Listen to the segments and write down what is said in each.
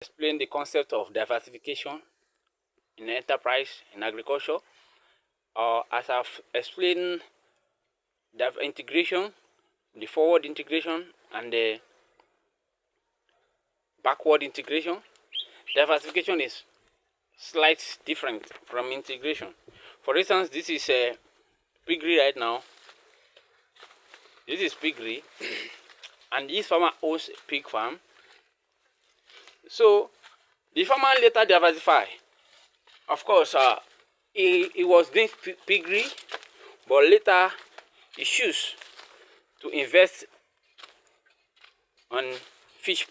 Explain the concept of diversification in enterprise in agriculture. As I've explained, integration, the forward integration and the backward integration. Diversification is slight different from integration. For instance, this is a piggery right now. This is piggery, and this farmer owns a pig farm. So the farmer later diversify. Of course, he was doing piggery, but later he choose to invest on fish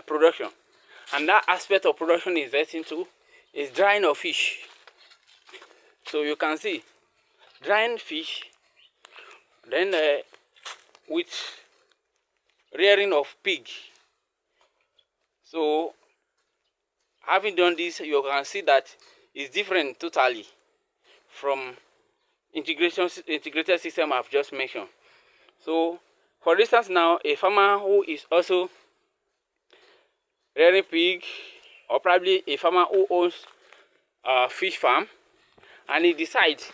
production, and that aspect of production he invests into is drying of fish. So you can see drying fish, then with rearing of pig. So having done this, you can see that it's different totally from integrated system I've just mentioned. So for instance, now a farmer who is also rearing pig, or probably a farmer who owns a fish farm, and he decides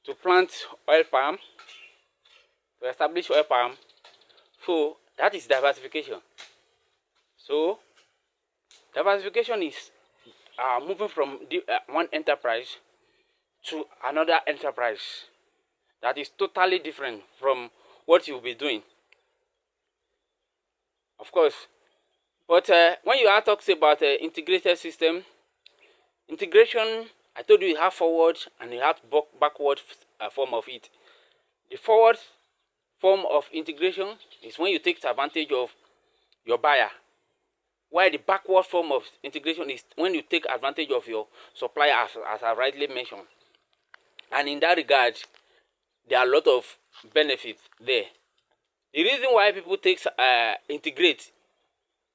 to plant oil palm, to establish oil palm. So that is diversification. So diversification is moving from one enterprise to another enterprise that is totally different from what you'll be doing. Of course, but when you are talking about integrated system, integration, I told you have forward and you have backward form of it. The forward form of integration is when you take advantage of your buyer, while the backward form of integration is when you take advantage of your supplier, as I rightly mentioned. And in that regard, there are a lot of benefits there. The reason why people integrate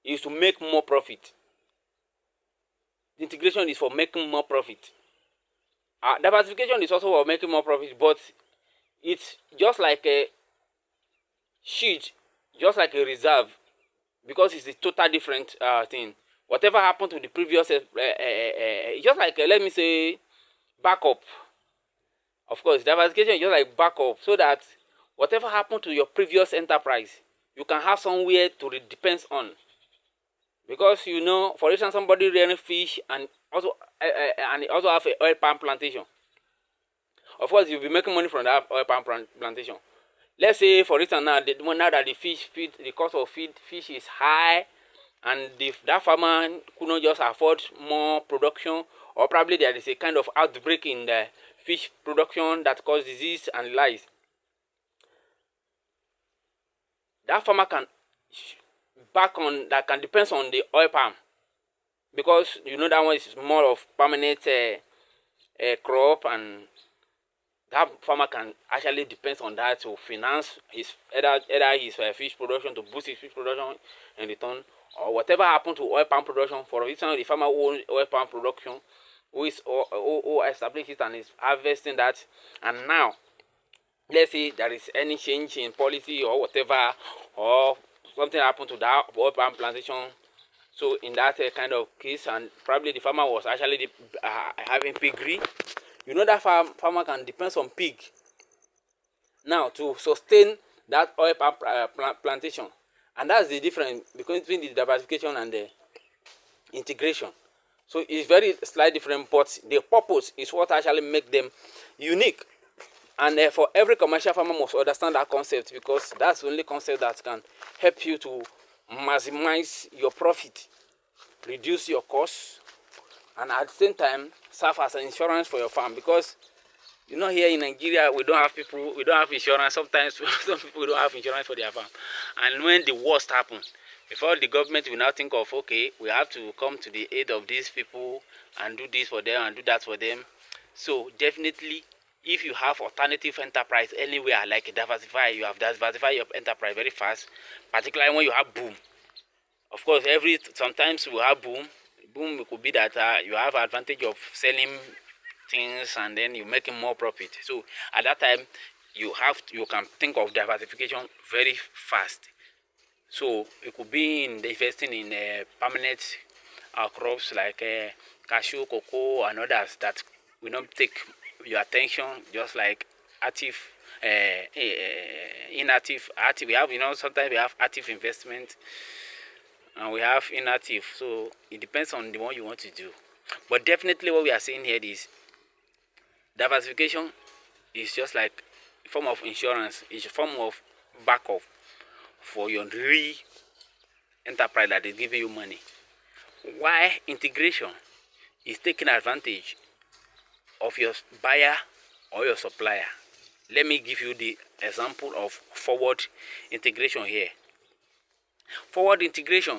is to make more profit. The integration is for making more profit. Diversification is also for making more profit, but it's just like a sheet, just like a reserve, because it's a total different thing. Whatever happened to the previous, just like let me say backup. Of course, diversification is just like backup, so that whatever happened to your previous enterprise, you can have somewhere to depend on. Because you know, for instance, somebody rearing fish and also have an oil palm plantation. Of course, you'll be making money from that oil palm plantation. Let's say, for instance, now that the cost of fish is high, and that farmer could not just afford more production, or probably there is a kind of outbreak in the fish production that causes disease and lies. That farmer can depends on the oil palm, because you know that one is more of permanent crop, and that farmer can actually depends on that to finance his either his fish production, to boost his fish production in return, or whatever happened to oil palm production. For instance, the farmer who owns oil palm production, who established it and is harvesting that, and now let's say there is any change in policy or whatever, or something happened to that oil palm plantation. So in that kind of case, and probably the farmer was actually having piggery, you know that farmer can depend on pig now to sustain that oil palm plantation. And that's the difference between the diversification and the integration. So it's very slightly different, but the purpose is what actually makes them unique. And for every commercial farmer must understand that concept, because that's the only concept that can help you to maximize your profit, reduce your costs, and at the same time serve as an insurance for your farm. Because you know, here in Nigeria, we don't have insurance. Sometimes some people don't have insurance for their farm. And when the worst happens, before the government will now think of, okay, we have to come to the aid of these people and do this for them and do that for them. So definitely, if you have alternative enterprise anywhere, like diversify, you have diversify your enterprise very fast, particularly when you have boom. Of course, sometimes we have boom. Boom could be that you have advantage of selling things and then you're making more profit. So at that time, you can think of diversification very fast. So it could be in investing in permanent crops like cashew, cocoa, and others that will not take your attention, just like active, inactive, active. We have, sometimes we have active investment and we have inactive. So it depends on the one you want to do. But definitely, what we are saying here is diversification is just like a form of insurance. It's a form of backup for your real enterprise that is giving you money. Why integration is taking advantage of your buyer or your supplier. Let me give you the example of forward integration here. Forward integration.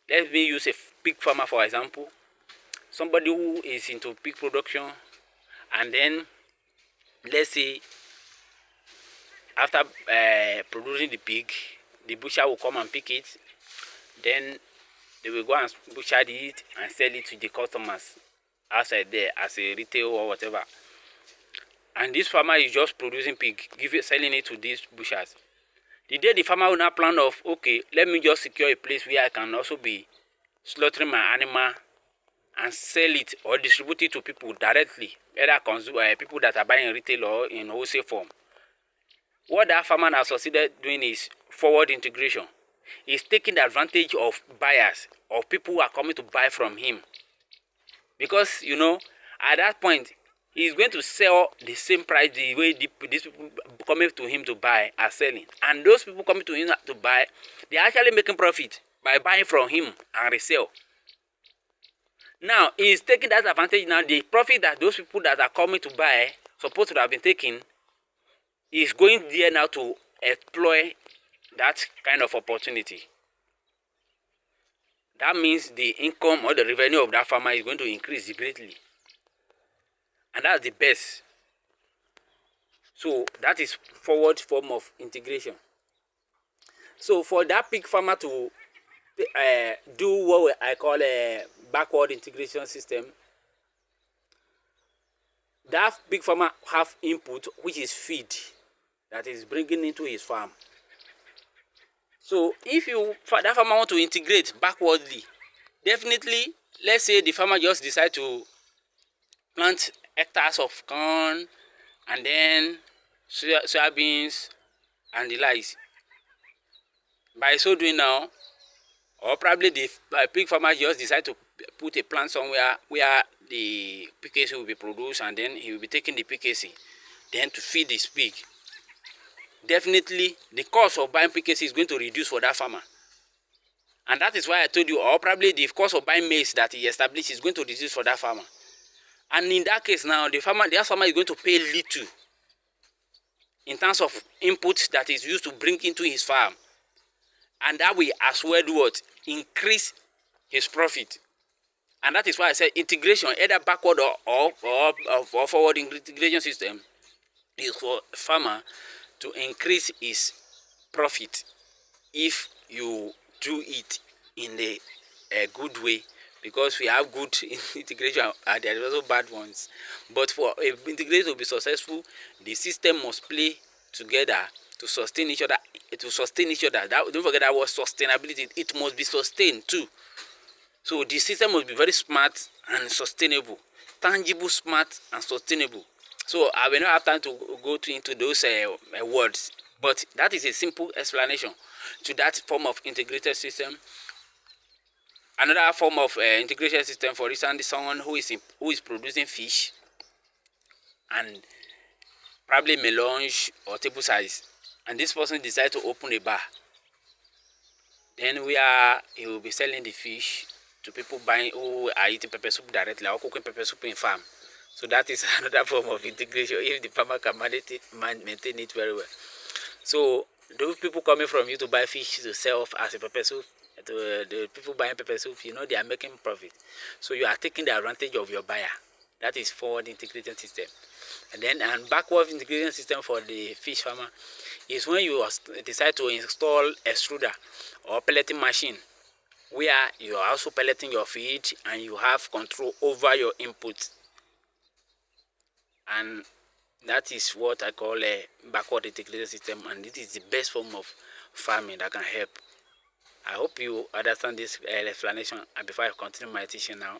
Let me use a pig farmer for example. Somebody who is into pig production, and then let's say after producing the pig, the butcher will come and pick it. Then they will go and butcher it and sell it to the customers outside there as a retail or whatever. And this farmer is just producing pig, selling it to these butchers. The day the farmer will now plan of, okay, let me just secure a place where I can also be slaughtering my animal and sell it or distribute it to people directly, either people that are buying in retail or in wholesale form. What that farmer has succeeded doing is forward integration. He's taking advantage of buyers, of people who are coming to buy from him. Because, at that point, he's going to sell the same price the way these people coming to him to buy are selling. And those people coming to him to buy, they're actually making profit by buying from him and resell. Now, he's taking that advantage now. The profit that those people that are coming to buy supposed to have been taking is going there now to exploit that kind of opportunity. That means the income or the revenue of that farmer is going to increase greatly. And that's the best. So that is forward form of integration. So for that pig farmer to do what I call a backward integration system, that pig farmer have input, which is feed, that is bringing into his farm. So if that farmer want to integrate backwardly, definitely, let's say the farmer just decide to plant hectares of corn and then soybeans and the likes. By so doing now, or probably the pig farmer just decide to put a plant somewhere where the PKC will be produced, and then he will be taking the PKC then to feed his pig. Definitely, the cost of buying PKC is going to reduce for that farmer. And that is why I told you, or probably the cost of buying maize that he established is going to reduce for that farmer. And in that case now, that farmer is going to pay little in terms of input that is used to bring into his farm. And that will as well do what? Increase his profit. And that is why I said integration, either backward or forward integration system, is for farmer to increase his profit if you do it in a good way. Because we have good integration and there are also bad ones. But for integration to be successful, the system must play together to sustain each other. Don't forget that word sustainability. It must be sustained too. So the system must be very smart and sustainable, tangible, smart and sustainable. So I will not have time to go into those words, but that is a simple explanation to that form of integrated system. Another form of integration system, for instance, someone who is producing fish and probably melange or table size, and this person decides to open a bar. Then he will be selling the fish to people buying who are eating pepper soup directly or cooking pepper soup in farm. So that is another form of integration if the farmer can maintain it very well. So those people coming from you to buy fish to sell off as a pepper soup, the people buying pepper soup, they are making profit. So you are taking the advantage of your buyer. That is forward integration system. And backward integration system for the fish farmer is when you decide to install extruder or pelleting machine, where you are also pelleting your feed and you have control over your input. And that is what I call a backward integrated system, and it is the best form of farming that can help. I hope you understand this explanation, and before I continue my teaching now.